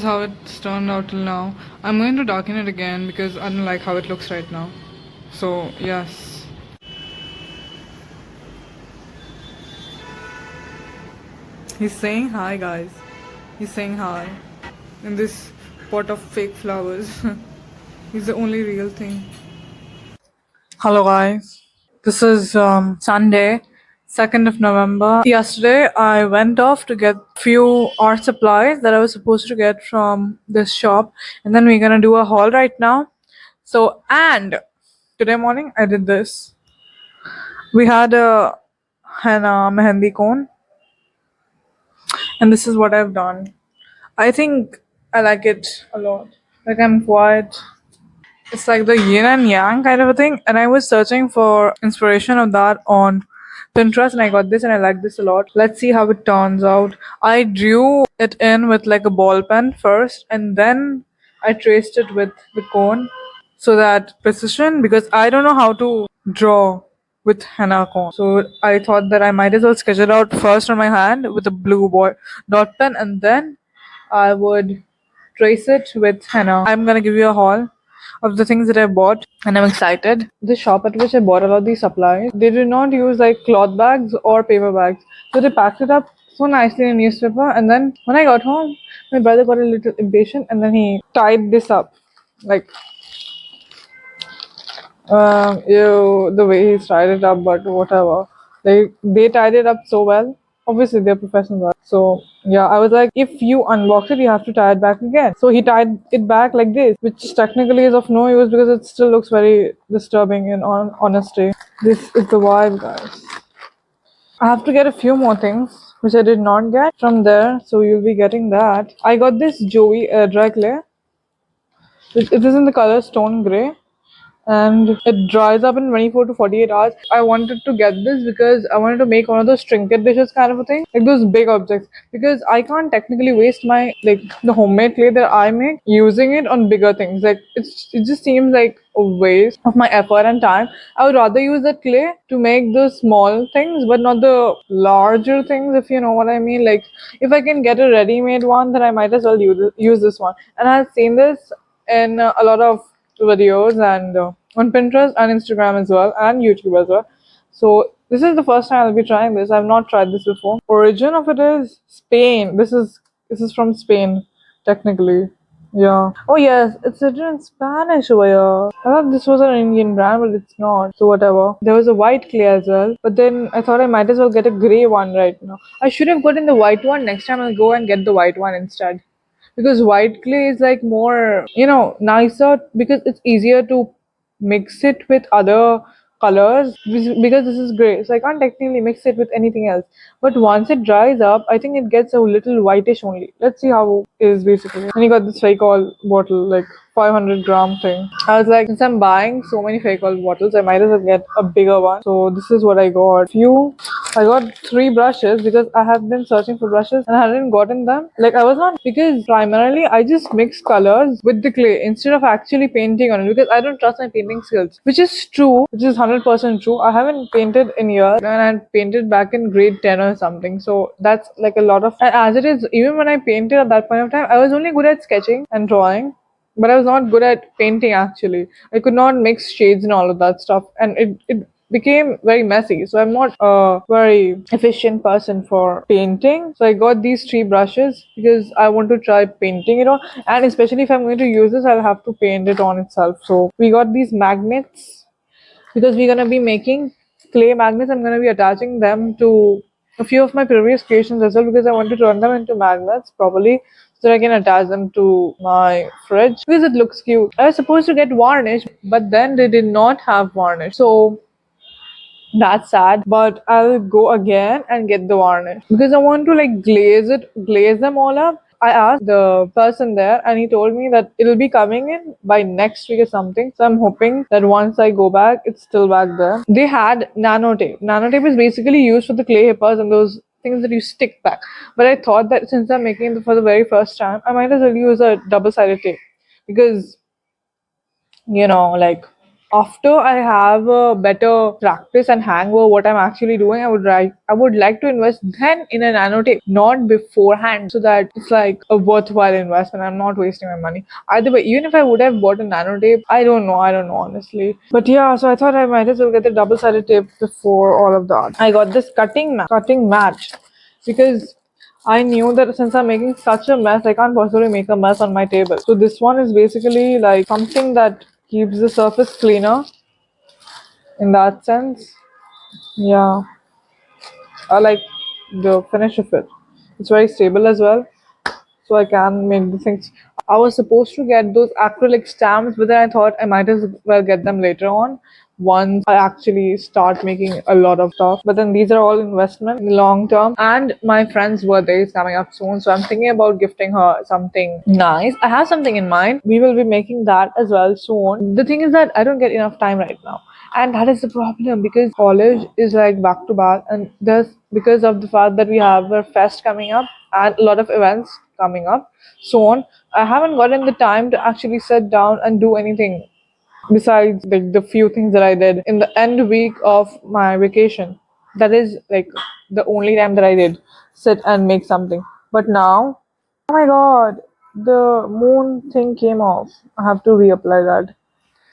is how it's turned out till now. I'm going to darken it again because I don't like how it looks right now. So, yes. He's saying hi, guys. He's saying hi. In this pot of fake flowers. He's the only real thing. Hello, guys. This is Sunday, 2nd of November. Yesterday, I went off to get few art supplies that I was supposed to get from this shop, and then we're gonna do a haul right now. So, and today morning, I did this. We had a henna mehendi cone, and this is what I've done. I think I like it a lot. Like, I'm quite. It's like the yin and yang kind of a thing. And I was searching for inspiration of that on Pinterest, and I got this and I like this a lot. Let's see how it turns out. I drew it in with like a ball pen first, and then I traced it with the cone so that precision, because I don't know how to draw with henna cone. So I thought that I might as well sketch it out first on my hand with a blue dot pen, and then I would trace it with henna. I'm gonna give you a haul of the things that I bought, and I'm excited. The shop at which I bought all of these supplies, they did not use like cloth bags or paper bags. So they packed it up so nicely in a newspaper, and then when I got home, my brother got a little impatient and then he tied this up. Like the way he tied it up, but whatever. Like they tied it up so well. Obviously, they're professionals. So yeah, I was like, if you unbox it, you have to tie it back again. So he tied it back like this, which technically is of no use because it still looks very disturbing in honesty. This is the vibe, guys. I have to get a few more things which I did not get from there, so you'll be getting that. I got this Joey dry clay. It is in the color stone gray, and it dries up in 24 to 48 hours. I wanted to get this because I wanted to make one of those trinket dishes kind of a thing, like those big objects, because I can't technically waste my like the homemade clay that I make using it on bigger things. Like it just seems like a waste of my effort and time. I would rather use that clay to make the small things, but not the larger things, if you know what I mean. Like if I can get a ready-made one, then I might as well use this one. And I've seen this in a lot of videos and on Pinterest and Instagram as well, and YouTube as well. So this is the first time I'll be trying this. I've not tried this before. Origin of it is Spain. This is from Spain, technically. Yeah. Oh yes, it's written in Spanish over here. I thought this was an Indian brand, but it's not. So whatever. There was a white clay as well, but then I thought I might as well get a gray one right now. I should have gotten the white one. Next time I'll go and get the white one instead, because white clay is like more nicer because it's easier to mix it with other colors, because this is gray, so I can't technically mix it with anything else. But once it dries up, I think it gets a little whitish only. Let's see how it is basically. And you got this fake oil bottle, like 500-gram thing. I was like, since I'm buying so many fake oil bottles, I might as well get a bigger one. So this is what I got. I got 3 brushes because I have been searching for brushes and I hadn't gotten them. Like I was not, because primarily I just mix colors with the clay instead of actually painting on it, because I don't trust my painting skills. Which is true, which is 100% true. I haven't painted in years, and I had painted back in grade 10 or something. So that's like a lot of, and as it is, even when I painted at that point of time, I was only good at sketching and drawing, but I was not good at painting actually. I could not mix shades and all of that stuff, and it became very messy. So I'm not a very efficient person for painting. So I got these 3 brushes because I want to try painting it on, and especially if I'm going to use this, I'll have to paint it on itself. So we got these magnets because we're gonna be making clay magnets. I'm gonna be attaching them to a few of my previous creations as well, because I want to turn them into magnets properly so that I can attach them to my fridge because it looks cute. I was supposed to get varnish, but then they did not have varnish. So that's sad, but I'll go again and get the varnish because I want to like glaze them all up. I asked the person there and he told me that it'll be coming in by next week or something. So I'm hoping that once I go back, it's still back there. They had nanotape. Nanotape is basically used for the clay hippers and those things that you stick back. But I thought that since I'm making it for the very first time, I might as well use a double-sided tape because like after I have a better practice and hang over what I'm actually doing, I would like to invest then in a nanotape, not beforehand, so that it's like a worthwhile investment. I'm not wasting my money. Either way, even if I would have bought a nanotape, I don't know honestly. But yeah, so I thought I might as well get the double-sided tape before all of that. I got this cutting mat because I knew that since I'm making such a mess, I can't possibly make a mess on my table. So this one is basically like something that keeps the surface cleaner in that sense. Yeah, I like the finish of it. It's very stable as well, so I can make the things. I was supposed to get those acrylic stamps, but then I thought I might as well get them later on once I actually start making a lot of stuff. But then these are all investment in the long term. And my friend's birthday is coming up soon, so I'm thinking about gifting her something nice. I have something in mind. We will be making that as well soon. The thing is that I don't get enough time right now. And that is the problem because college is like back to back, and there's because of the fact that we have a fest coming up and a lot of events coming up soon. I haven't gotten the time to actually sit down and do anything besides like the few things that I did in the end week of my vacation. That is like the only time that I did sit and make something. But now, oh my god, the moon thing came off. I have to reapply that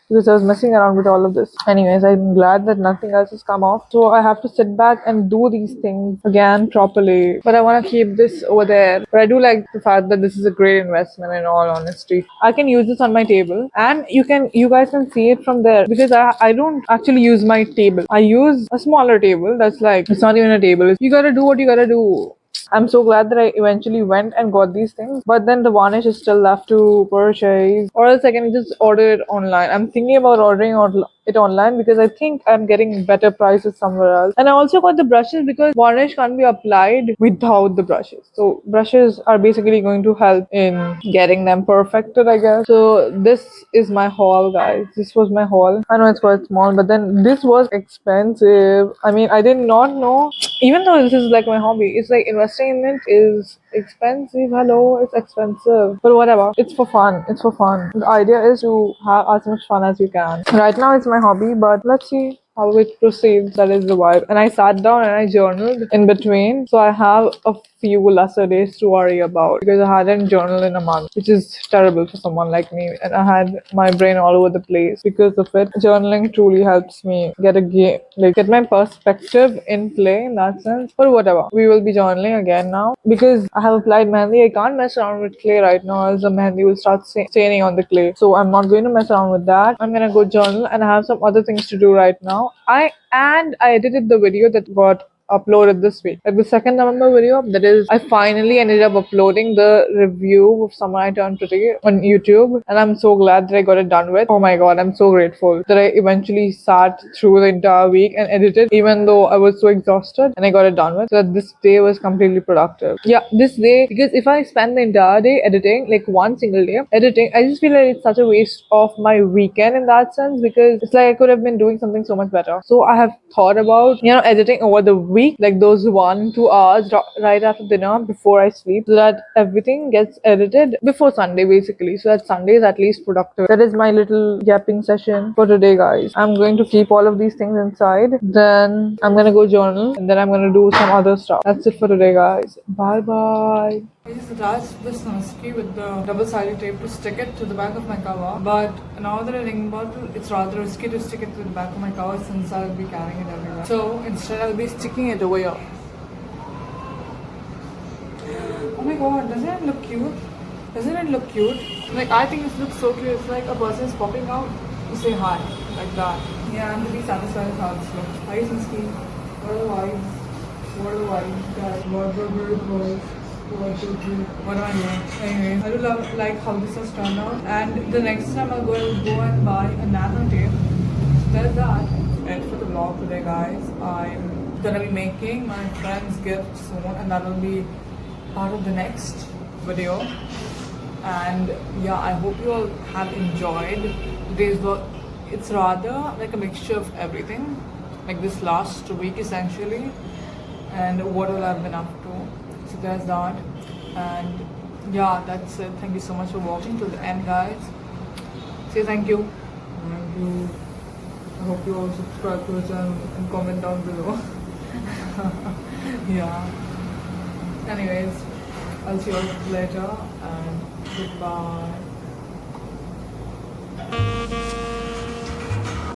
because I was messing around with all of this. Anyways, I'm glad that nothing else has come off. So I have to sit back and do these things again properly. But I want to keep this over there. But I do like the fact that this is a great investment in all honesty. I can use this on my table and you guys can see it from there because I don't actually use my table. I use a smaller table that's like, it's not even a table. You gotta do what you gotta do. I'm so glad that I eventually went and got these things. But then the varnish is still left to purchase, or else I can just order it online. I'm thinking about ordering it online because I think I'm getting better prices somewhere else. And I also got the brushes because varnish can't be applied without the brushes. So brushes are basically going to help in getting them perfected, I guess. So this is my haul, guys. This was my haul. I know it's quite small, but then this was expensive. I mean, I did not know. Even though this is like my hobby, it's like investing in it is expensive. Hello, it's expensive. But whatever. It's for fun. It's for fun. The idea is to have as much fun as you can. Right now it's my hobby, but let's see how it proceeds. That is the vibe. And I sat down and I journaled in between. So I have a few lesser days to worry about because I hadn't journaled in a month, which is terrible for someone like me. And I had my brain all over the place because of it. Journaling truly helps me get a game, like get my perspective in play in that sense. But whatever. We will be journaling again now because I have applied mehendi. I can't mess around with clay right now, else the mehendi will start staining on the clay. So I'm not going to mess around with that. I'm gonna go journal and I have some other things to do right now. I edited the video that got uploaded this week. Like the 2nd November video, that is, I finally ended up uploading the review of Summer I Turned Pretty on YouTube, and I'm so glad that I got it done with. Oh my god, I'm so grateful that I eventually sat through the entire week and edited, even though I was so exhausted, and I got it done with. So that this day was completely productive. Yeah, this day, because if I spend the entire day editing, like one single day editing, I just feel like it's such a waste of my weekend in that sense because it's like I could have been doing something so much better. So I have thought about, editing over the week, like those 1-2 hours right after dinner before I sleep, so that everything gets edited before Sunday basically, so that Sunday is at least productive. That is my little yapping session for today, guys. I'm going to keep all of these things inside, then I'm gonna go journal, and then I'm gonna do some other stuff. That's it for today, guys. Bye bye. I just attached this Namaski with the double-sided tape to stick it to the back of my cover, but now that I think about it, it's rather risky to stick it to the back of my cover since I'll be carrying it everywhere. So instead I'll be sticking it over here. Oh my god, doesn't it look cute? Doesn't it look cute? Like, I think this looks so cute. It's like a person is popping out to say hi, like that. Yeah, I'm really satisfied with how this looks. Hi, Sinski. What are the vibes? What are the vibes, guys? What are the vibes? What do I know? Anyway, I do like how this has turned out, and the next time I'll go and buy a nano tape. There's that. And for the vlog today, guys, I'm gonna be making my friend's gift soon, and that will be part of the next video. And yeah, I hope you all have enjoyed today's vlog. It's rather like a mixture of everything, like this last week essentially, and what all I've been up to. So there's that, and yeah, that's it. Thank you so much for watching to the end, guys. Say thank you. Thank you. I hope you all subscribe to the channel and comment down below. Yeah. Anyways, I'll see you all later and goodbye.